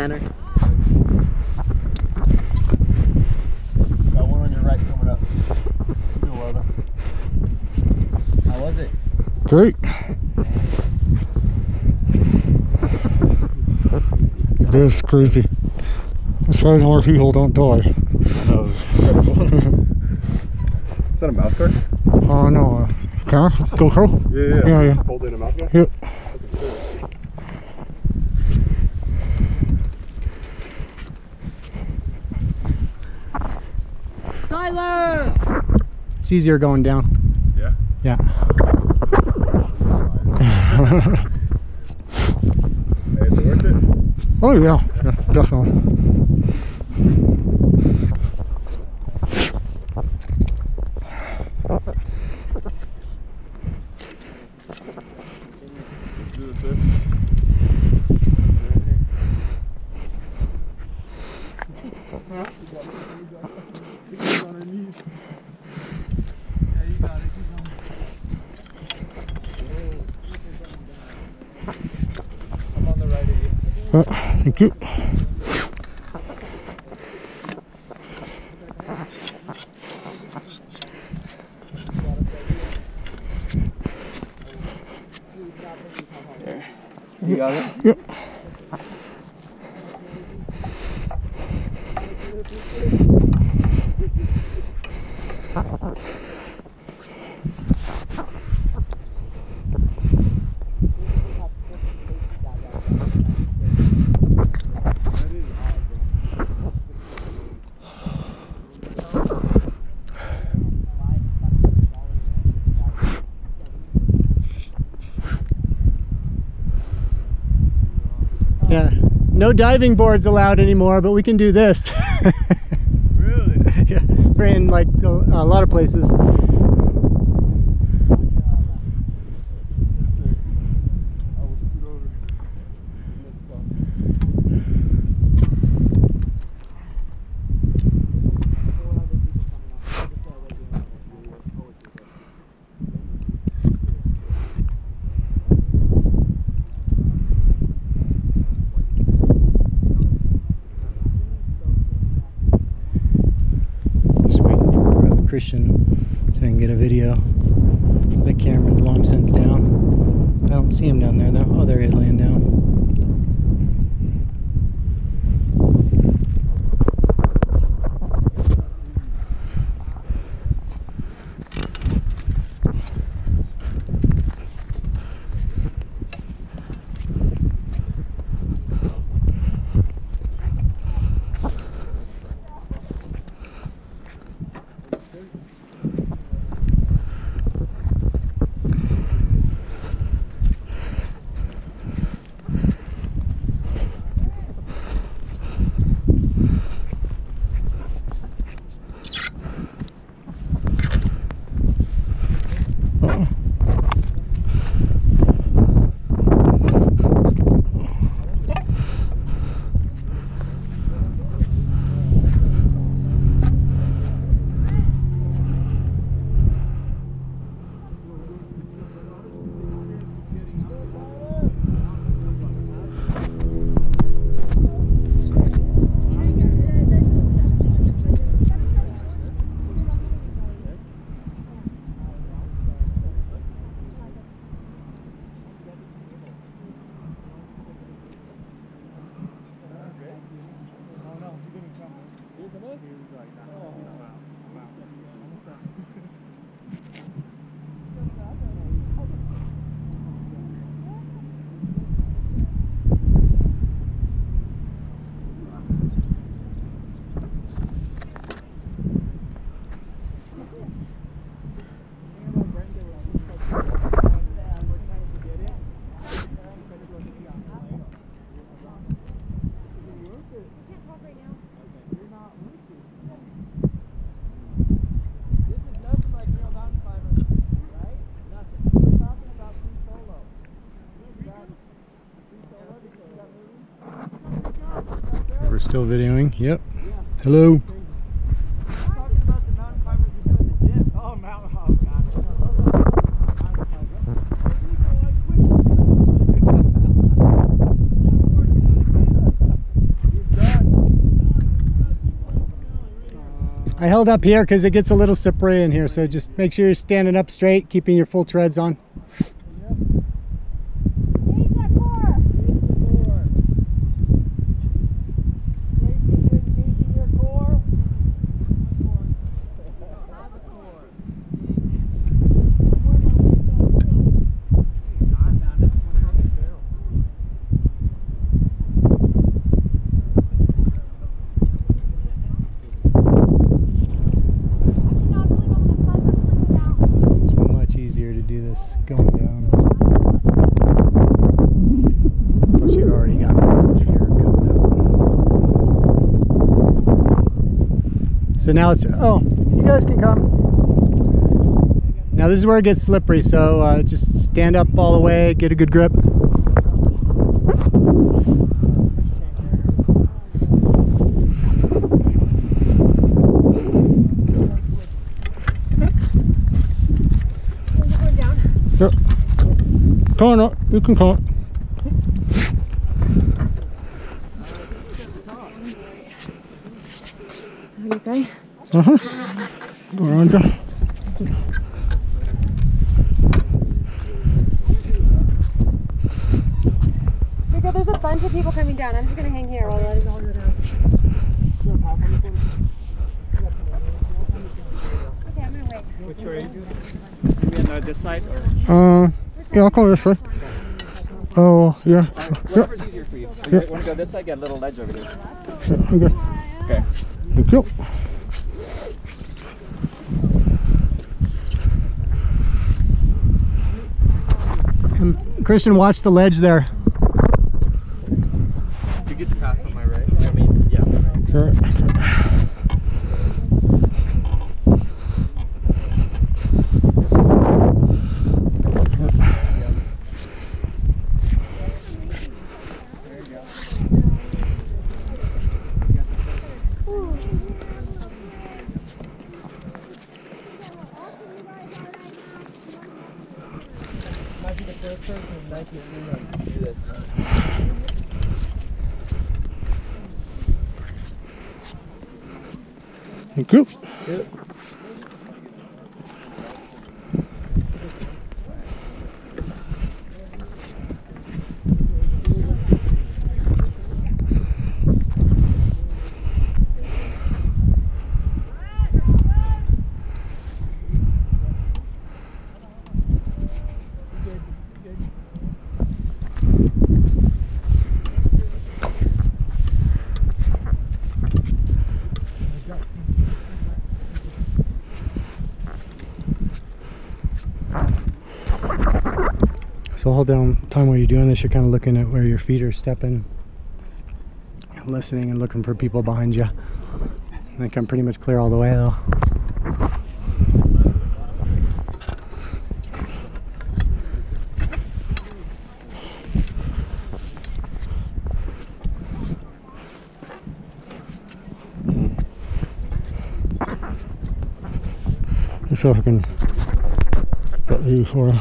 manner. Got one on your right coming up. Doing well though. How was it? Great. It is crazy. That's why more people don't die. That was incredible. Is that a mouth guard? Oh no, car? GoPro? Yeah. Yeah. Holding a mouth guard? Yep. That's incredible. Tyler! It's easier going down. Yeah? Yeah. Hey, is it worth it? Oh yeah, definitely. Do this, sir. I'm on the right of you. Thank you. You got it? Yep. Yeah, no diving boards allowed anymore, but we can do this. Really? Yeah, we're in like a lot of places. Christian so I can get a video. The camera's long since down. I don't see him down there though. Oh, there he is laying down. We're still videoing. Yep. Hello. I held up here because it gets a little slippery in here, so just make sure you're standing up straight, keeping your full treads on. Going down. Plus you've already got the fear going up. So now it's, oh, you guys can come. Now this is where it gets slippery, so just stand up all the way, get a good grip. Yep. Come on up, you can come up. Okay. Uh-huh. Go around you. Rico, there's a bunch of people coming down. I'm just gonna hang here while they're letting all go down. Okay, I'm gonna wait. Which way are you doing? You mean this side or? Yeah, I'll come this way. Oh, yeah. Whatever's easier for you. You want to go this side? Get a little ledge over there. Yeah, okay. Okay. Thank you. And Christian, watch the ledge there. You get to pass on my right. I mean, yeah. Sure. Thank you. Yep. So hold down time while you're doing this, you're kind of looking at where your feet are stepping, and listening and looking for people behind you. I think I'm pretty much clear all the way though. Let's see if I can get these for you.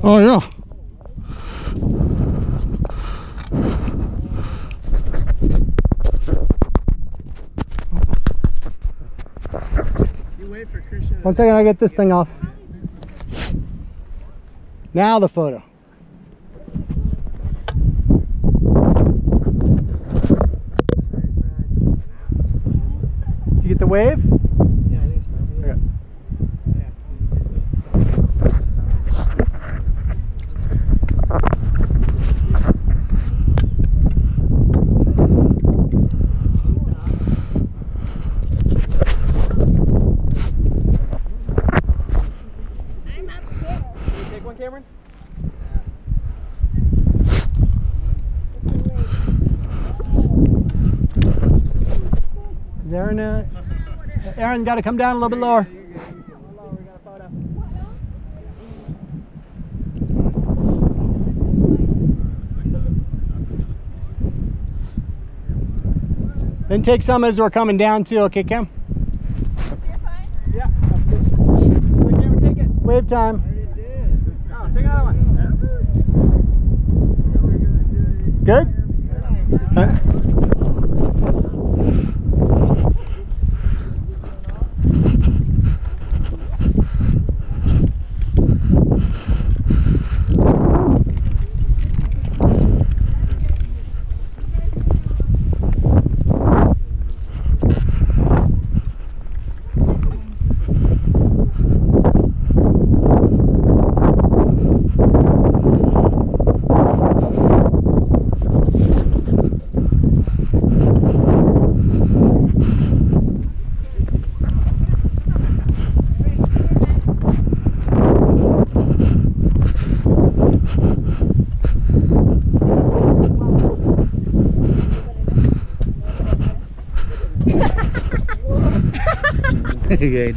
Oh yeah. You wait for Christian. 1 second, I get this thing off. Now the photo. Did you get the wave? Yeah, I think so. Okay. Cameron? Is Aaron got to come down a little bit lower. And take some as we're coming down too, okay, Cam? Yeah. Good camera, take it. Wave time. Oh, take another one. Good? Good.